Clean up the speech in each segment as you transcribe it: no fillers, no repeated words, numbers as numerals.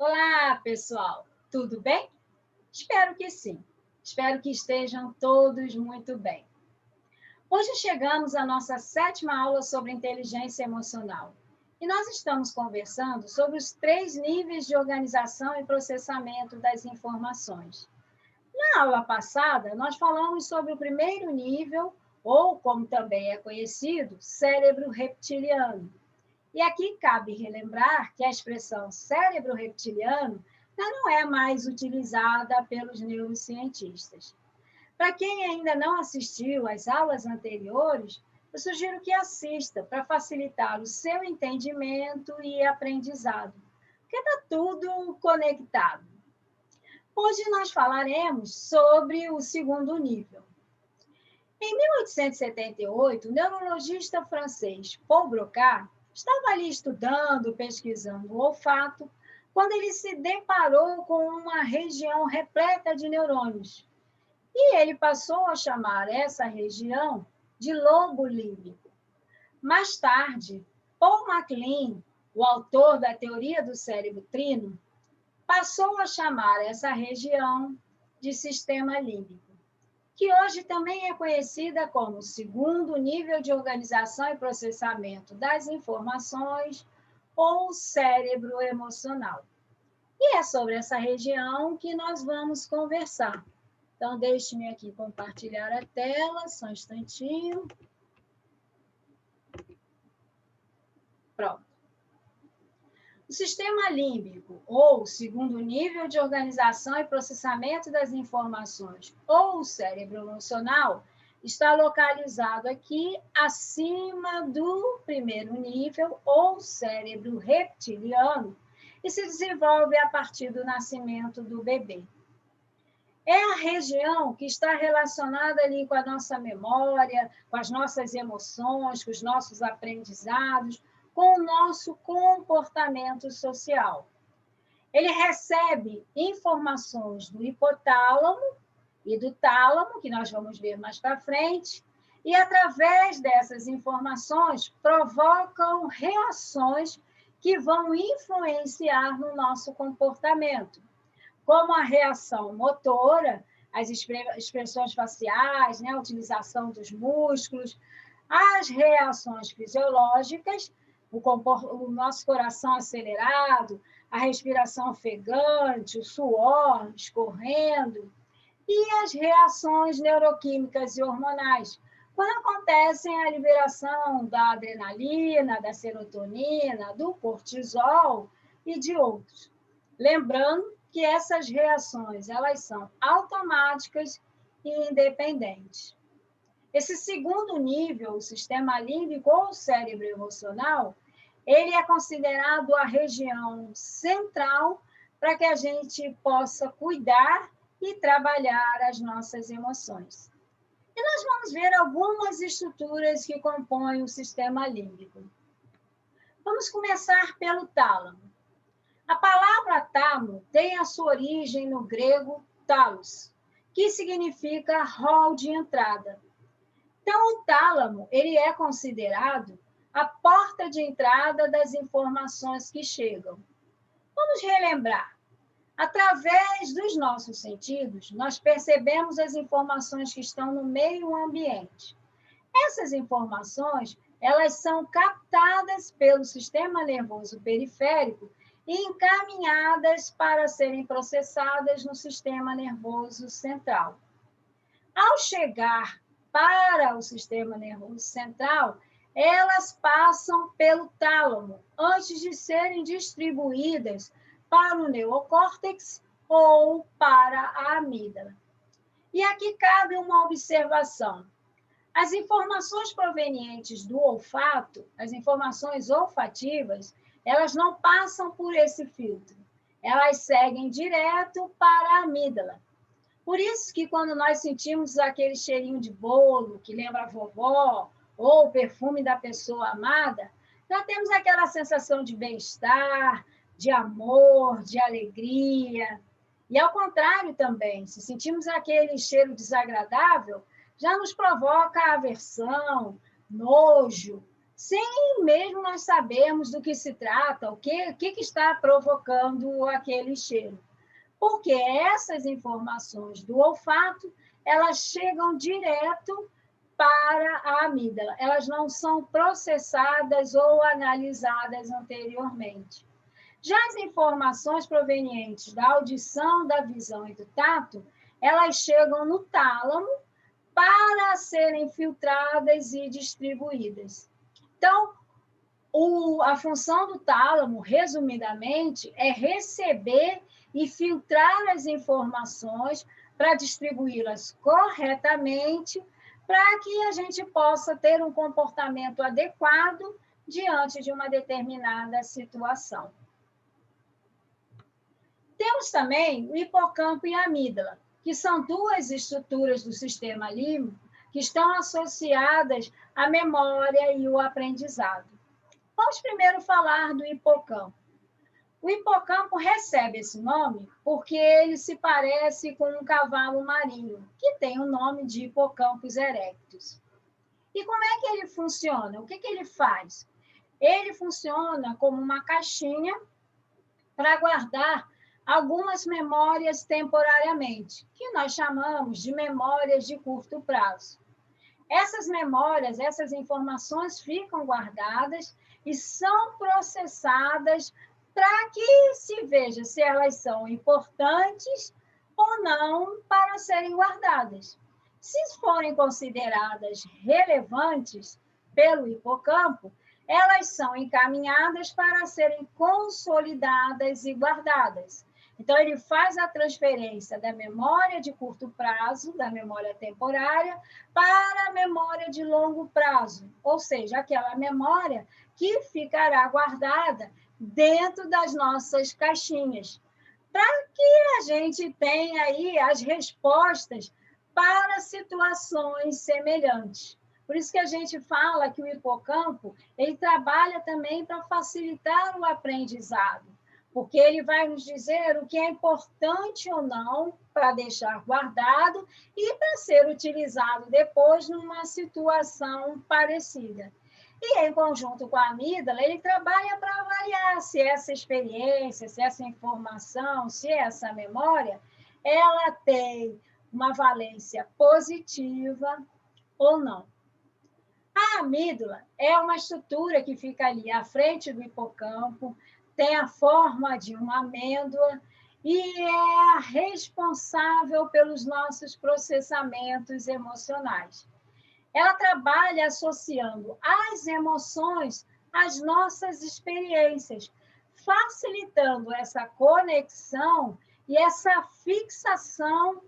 Olá, pessoal! Tudo bem? Espero que sim. Espero que estejam todos muito bem. Hoje chegamos à nossa sétima aula sobre inteligência emocional e nós estamos conversando sobre os 3 níveis de organização e processamento das informações. Na aula passada, nós falamos sobre o primeiro nível, ou como também é conhecido, cérebro reptiliano. E aqui cabe relembrar que a expressão cérebro reptiliano já não é mais utilizada pelos neurocientistas. Para quem ainda não assistiu às aulas anteriores, eu sugiro que assista para facilitar o seu entendimento e aprendizado, porque está tudo conectado. Hoje nós falaremos sobre o segundo nível. Em 1878, o neurologista francês Paul Broca estava ali estudando, pesquisando o olfato, quando ele se deparou com uma região repleta de neurônios. E ele passou a chamar essa região de lobo límbico. Mais tarde, Paul MacLean, o autor da teoria do cérebro trino, passou a chamar essa região de sistema límbico, que hoje também é conhecida como segundo nível de organização e processamento das informações ou cérebro emocional. E é sobre essa região que nós vamos conversar. Então, deixe-me aqui compartilhar a tela, só um instantinho. Pronto. O sistema límbico, ou segundo nível de organização e processamento das informações, ou cérebro emocional, está localizado aqui acima do primeiro nível, ou cérebro reptiliano, e se desenvolve a partir do nascimento do bebê. É a região que está relacionada ali com a nossa memória, com as nossas emoções, com os nossos aprendizados, com o nosso comportamento social. Ele recebe informações do hipotálamo e do tálamo, que nós vamos ver mais para frente, e através dessas informações provocam reações que vão influenciar no nosso comportamento, como a reação motora, as expressões faciais, né, a utilização dos músculos, as reações fisiológicas, o nosso coração acelerado, a respiração ofegante, o suor escorrendo, e as reações neuroquímicas e hormonais, quando acontecem a liberação da adrenalina, da serotonina, do cortisol e de outros. Lembrando que essas reações elas são automáticas e independentes. Esse segundo nível, o sistema límbico ou cérebro emocional, ele é considerado a região central para que a gente possa cuidar e trabalhar as nossas emoções. E nós vamos ver algumas estruturas que compõem o sistema límbico. Vamos começar pelo tálamo. A palavra tálamo tem a sua origem no grego talos, que significa hall de entrada. Então, o tálamo ele é considerado a porta de entrada das informações que chegam. Vamos relembrar. Através dos nossos sentidos, nós percebemos as informações que estão no meio ambiente. Essas informações, elas são captadas pelo sistema nervoso periférico e encaminhadas para serem processadas no sistema nervoso central. Ao chegar para o sistema nervoso central, elas passam pelo tálamo antes de serem distribuídas para o neocórtex ou para a amígdala. E aqui cabe uma observação. As informações provenientes do olfato, as informações olfativas, elas não passam por esse filtro. Elas seguem direto para a amígdala. Por isso que quando nós sentimos aquele cheirinho de bolo, que lembra a vovó, ou o perfume da pessoa amada, já temos aquela sensação de bem-estar, de amor, de alegria. E ao contrário também, se sentimos aquele cheiro desagradável, já nos provoca aversão, nojo, sem mesmo nós sabermos do que se trata, o que está provocando aquele cheiro. Porque essas informações do olfato, elas chegam direto para a amígdala, elas não são processadas ou analisadas anteriormente. Já as informações provenientes da audição, da visão e do tato, elas chegam no tálamo para serem filtradas e distribuídas. Então, a função do tálamo, resumidamente, é receber e filtrar as informações para distribuí-las corretamente, para que a gente possa ter um comportamento adequado diante de uma determinada situação. Temos também o hipocampo e a amígdala, que são duas estruturas do sistema límbico que estão associadas à memória e o aprendizado. Vamos primeiro falar do hipocampo. O hipocampo recebe esse nome porque ele se parece com um cavalo marinho, que tem o nome de Hippocampus erectus. E como é que ele funciona? O que ele faz? Ele funciona como uma caixinha para guardar algumas memórias temporariamente, que nós chamamos de memórias de curto prazo. Essas memórias, essas informações ficam guardadas e são processadas para que se veja se elas são importantes ou não para serem guardadas. Se forem consideradas relevantes pelo hipocampo, elas são encaminhadas para serem consolidadas e guardadas. Então, ele faz a transferência da memória de curto prazo, da memória temporária, para a memória de longo prazo, ou seja, aquela memória que ficará guardada dentro das nossas caixinhas, para que a gente tenha aí as respostas para situações semelhantes. Por isso que a gente fala que o hipocampo, ele trabalha também para facilitar o aprendizado, porque ele vai nos dizer o que é importante ou não para deixar guardado e para ser utilizado depois numa situação parecida. E, em conjunto com a amígdala, ele trabalha para avaliar se essa experiência, se essa informação, se essa memória, ela tem uma valência positiva ou não. A amígdala é uma estrutura que fica ali à frente do hipocampo, tem a forma de uma amêndoa e é a responsável pelos nossos processamentos emocionais. Ela trabalha associando as emoções às nossas experiências, facilitando essa conexão e essa fixação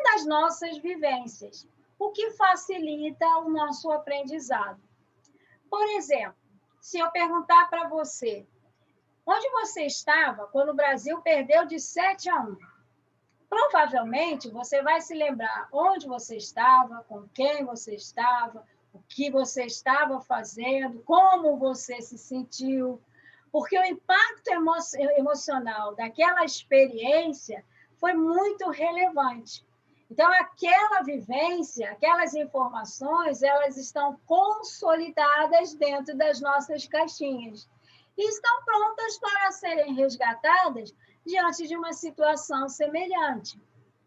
das nossas vivências, o que facilita o nosso aprendizado. Por exemplo, se eu perguntar para você, onde você estava quando o Brasil perdeu de 7-1? Provavelmente você vai se lembrar onde você estava, com quem você estava, o que você estava fazendo, como você se sentiu, porque o impacto emocional daquela experiência foi muito relevante. Então, aquela vivência, aquelas informações, elas estão consolidadas dentro das nossas caixinhas e estão prontas para serem resgatadas diante de uma situação semelhante.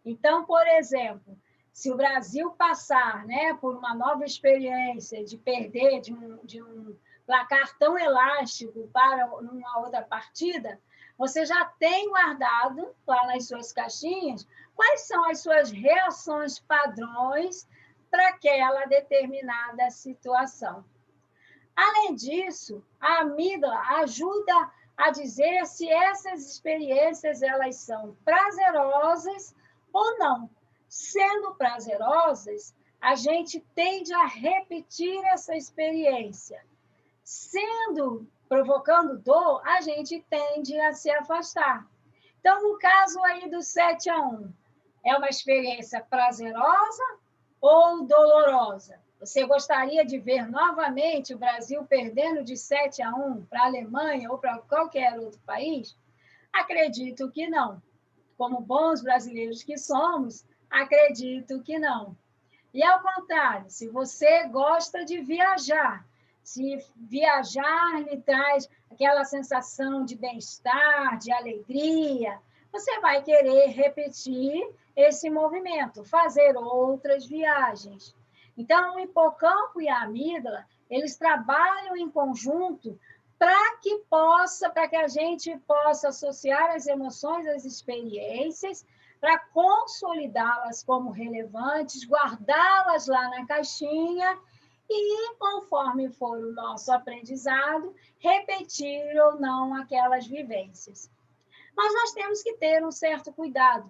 Então, por exemplo, se o Brasil passar, né, por uma nova experiência de perder de um placar tão elástico para uma outra partida, você já tem guardado lá nas suas caixinhas quais são as suas reações padrões para aquela determinada situação. Além disso, a amígdala ajuda a dizer se essas experiências elas são prazerosas ou não. Sendo prazerosas, a gente tende a repetir essa experiência. Provocando dor, a gente tende a se afastar. Então, no caso aí do 7-1, é uma experiência prazerosa ou dolorosa? Você gostaria de ver novamente o Brasil perdendo de 7-1 para a Alemanha ou para qualquer outro país? Acredito que não. Como bons brasileiros que somos, acredito que não. E ao contrário, se você gosta de viajar, Se viajar lhe traz aquela sensação de bem-estar, de alegria, você vai querer repetir esse movimento, fazer outras viagens. Então, o hipocampo e a amígdala, eles trabalham em conjunto para que a gente possa associar as emoções às experiências, para consolidá-las como relevantes, guardá-las lá na caixinha e, conforme for o nosso aprendizado, repetir ou não aquelas vivências. Mas nós temos que ter um certo cuidado,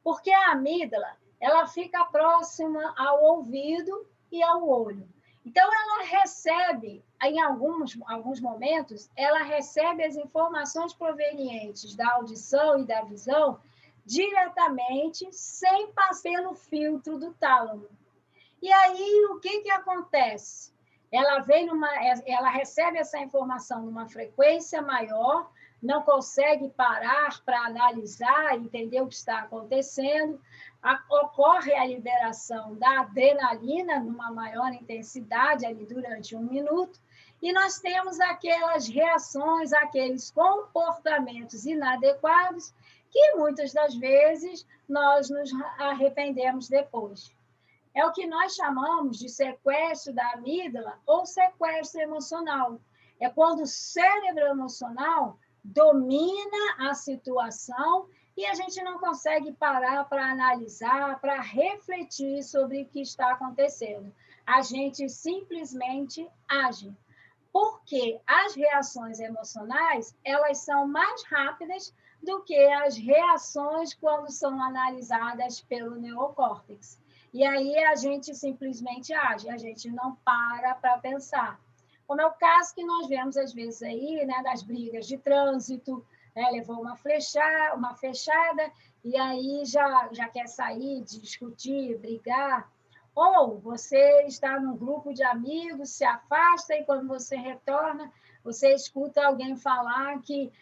porque a amígdala, ela fica próxima ao ouvido e ao olho. Então, ela recebe, em alguns momentos, ela recebe as informações provenientes da audição e da visão diretamente, sem passar pelo filtro do tálamo. E aí, o que acontece? Ela recebe essa informação numa frequência maior, não consegue parar para analisar, entender o que está acontecendo, ocorre a liberação da adrenalina numa maior intensidade ali durante 1 minuto, e nós temos aquelas reações, aqueles comportamentos inadequados que muitas das vezes nós nos arrependemos depois. É o que nós chamamos de sequestro da amígdala ou sequestro emocional. É quando o cérebro emocional domina a situação e a gente não consegue parar para analisar, para refletir sobre o que está acontecendo. A gente simplesmente age. Porque as reações emocionais, elas são mais rápidas do que as reações quando são analisadas pelo neocórtex. E aí a gente simplesmente age, a gente não para pensar. Como é o caso que nós vemos às vezes aí, né, das brigas de trânsito, né, levou uma fechada, e aí já quer sair, discutir, brigar. Ou você está num grupo de amigos, se afasta, e quando você retorna, você escuta alguém falar que,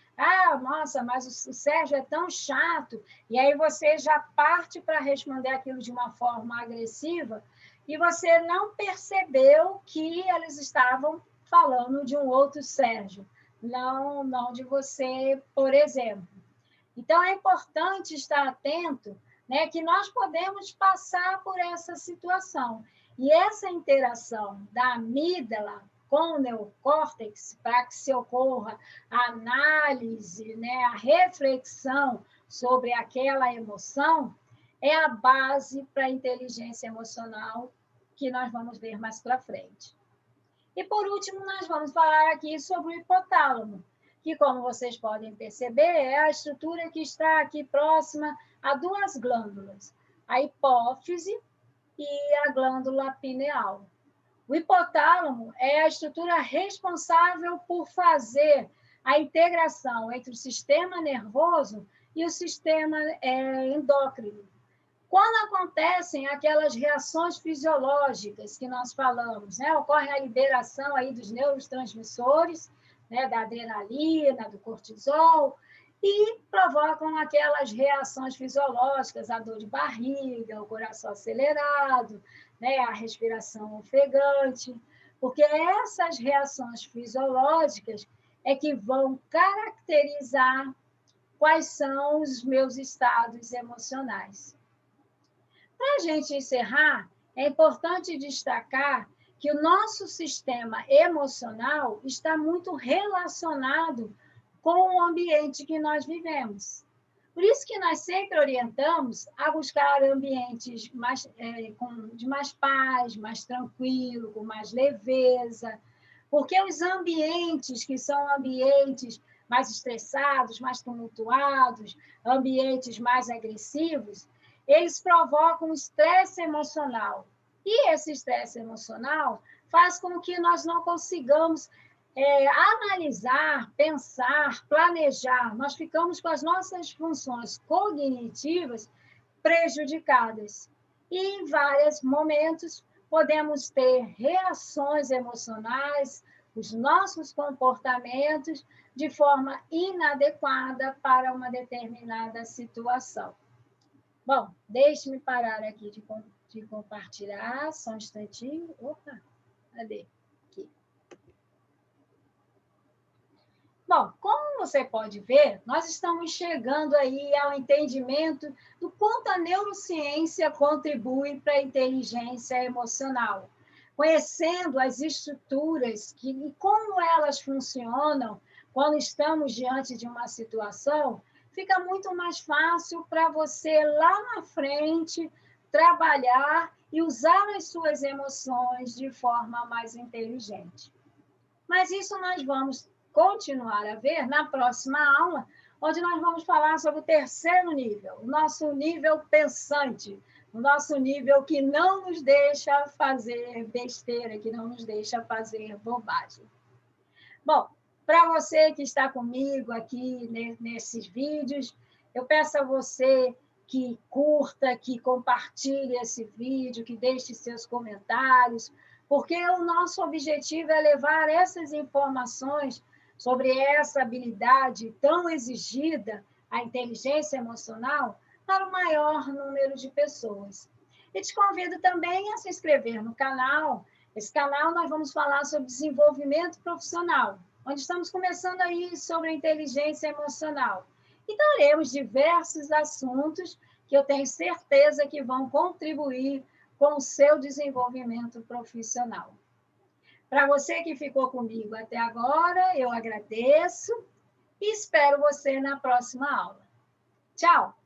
nossa, mas o Sérgio é tão chato, e aí você já parte para responder aquilo de uma forma agressiva, e você não percebeu que eles estavam falando de um outro Sérgio, não de você, por exemplo. Então, é importante estar atento, né, que nós podemos passar por essa situação. E essa interação da amígdala com o neocórtex, para que se ocorra a análise, né, a reflexão sobre aquela emoção, é a base para a inteligência emocional que nós vamos ver mais para frente. E, por último, nós vamos falar aqui sobre o hipotálamo, que, como vocês podem perceber, é a estrutura que está aqui próxima a duas glândulas, a hipófise e a glândula pineal. O hipotálamo é a estrutura responsável por fazer a integração entre o sistema nervoso e o sistema endócrino. Quando acontecem aquelas reações fisiológicas que nós falamos, né? Ocorre a liberação aí dos neurotransmissores, né? Da adrenalina, do cortisol, e provocam aquelas reações fisiológicas, a dor de barriga, o coração acelerado, né? A respiração ofegante, porque essas reações fisiológicas é que vão caracterizar quais são os meus estados emocionais. Para a gente encerrar, é importante destacar que o nosso sistema emocional está muito relacionado com o ambiente que nós vivemos. Por isso que nós sempre orientamos a buscar ambientes de mais paz, mais tranquilo, com mais leveza, porque os ambientes que são ambientes mais estressados, mais tumultuados, ambientes mais agressivos, eles provocam estresse emocional. E esse estresse emocional faz com que nós não consigamos analisar, pensar, planejar. Nós ficamos com as nossas funções cognitivas prejudicadas. E em vários momentos podemos ter reações emocionais, os nossos comportamentos de forma inadequada para uma determinada situação. Bom, deixe-me parar aqui de compartilhar, só um instantinho. Opa, cadê? Aqui. Bom, como você pode ver, nós estamos chegando aí ao entendimento do quanto a neurociência contribui para a inteligência emocional, conhecendo as estruturas e como elas funcionam quando estamos diante de uma situação, fica muito mais fácil para você lá na frente trabalhar e usar as suas emoções de forma mais inteligente. Mas isso nós vamos continuar a ver na próxima aula, onde nós vamos falar sobre o terceiro nível, o nosso nível pensante, o nosso nível que não nos deixa fazer besteira, que não nos deixa fazer bobagem. Bom, para você que está comigo aqui nesses vídeos, eu peço a você que curta, que compartilhe esse vídeo, que deixe seus comentários, porque o nosso objetivo é levar essas informações sobre essa habilidade tão exigida, a inteligência emocional, para o maior número de pessoas. E te convido também a se inscrever no canal. Esse canal nós vamos falar sobre desenvolvimento profissional, onde estamos começando aí sobre a inteligência emocional. E teremos diversos assuntos que eu tenho certeza que vão contribuir com o seu desenvolvimento profissional. Para você que ficou comigo até agora, eu agradeço e espero você na próxima aula. Tchau!